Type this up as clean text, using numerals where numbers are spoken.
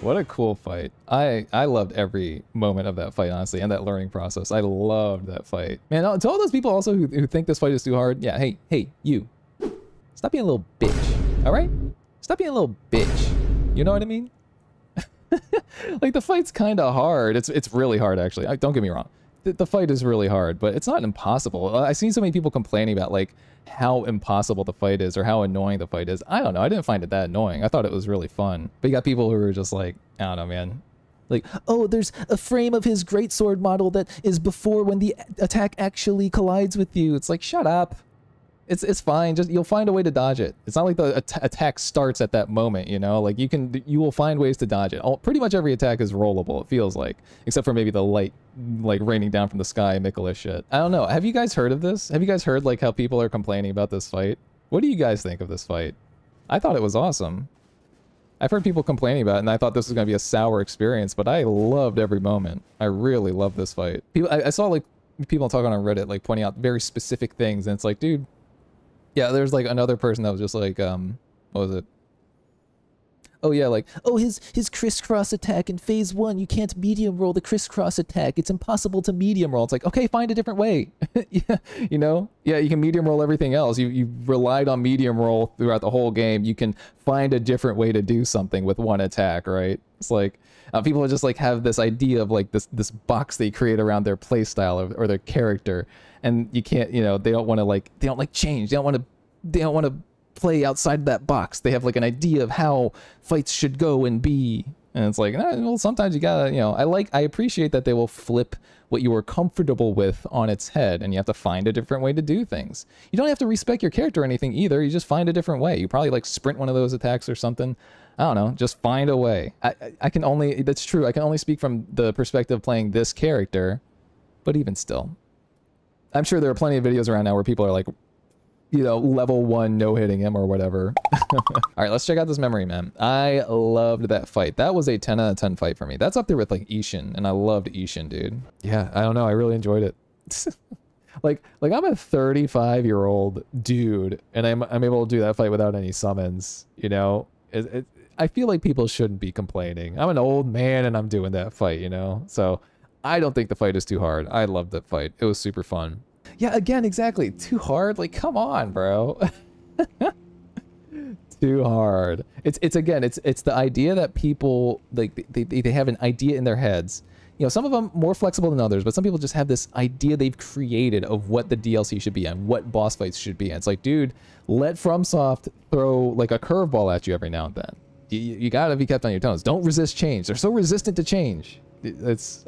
What a cool fight. I loved every moment of that fight, honestly, and that learning process. I loved that fight. Man, to all those people also who think this fight is too hard, yeah, hey, you. Stop being a little bitch, all right? Stop being a little bitch. You know what I mean? Like, the fight's kind of hard. It's really hard, actually. Don't get me wrong. The fight is really hard, but it's not impossible. I've seen so many people complaining about, like, how impossible the fight is or how annoying the fight is. I don't know. I didn't find it that annoying. I thought it was really fun. But you got people who are just like, I don't know, man. Like, oh, there's a frame of his greatsword model that is before when the attack actually collides with you. It's like, shut up. It's fine. Just you'll find a way to dodge it. It's not like the attack starts at that moment, you know? Like, you will find ways to dodge it. Pretty much every attack is rollable, it feels like. Except for maybe the light, like, raining down from the sky Miquella shit. I don't know. Have you guys heard of this? Have you guys heard, like, how people are complaining about this fight? What do you guys think of this fight? I thought it was awesome. I've heard people complaining about it, and I thought this was going to be a sour experience, but I loved every moment. I really loved this fight. I saw, like, people talking on Reddit, like, pointing out very specific things, and it's like, dude... Yeah, there's like another person that was just like, what was it? Oh yeah, like, oh, his criss-cross attack in phase 1, you can't medium roll the criss-cross attack. It's impossible to medium roll. It's like, okay, find a different way. Yeah, you know? Yeah, you can medium roll everything else. You relied on medium roll throughout the whole game. You can find a different way to do something with one attack, right? It's like, people just like have this idea of like this box they create around their playstyle or their character. And you can't, you know, they don't want to like change. They don't want to play outside of that box. They have like an idea of how fights should go and be. And it's like, well, sometimes you gotta, you know, I appreciate that they will flip what you were comfortable with on its head, and you have to find a different way to do things. You don't have to respec your character or anything either. You just find a different way. You probably like sprint one of those attacks or something. I don't know, just find a way. I can only, that's true. I can only speak from the perspective of playing this character, but even still. I'm sure there are plenty of videos around now where people are like, you know, level 1 no-hitting him or whatever. All right, let's check out this memory, man. I loved that fight. That was a 10 out of 10 fight for me. That's up there with like Ishin, and I loved Ishin, dude. Yeah, I don't know. I really enjoyed it. like I'm a 35-year-old dude, and I'm able to do that fight without any summons. You know, I feel like people shouldn't be complaining. I'm an old man, and I'm doing that fight. You know, so. I don't think the fight is too hard. I loved that fight. It was super fun. Yeah, again, exactly. Too hard? Like, come on, bro. Too hard. It's again, it's the idea that people, like, they have an idea in their heads. You know, some of them more flexible than others, but some people just have this idea they've created of what the DLC should be and what boss fights should be. And it's like, dude, let FromSoft throw, like, a curveball at you every now and then. You gotta be kept on your toes. Don't resist change. They're so resistant to change. It's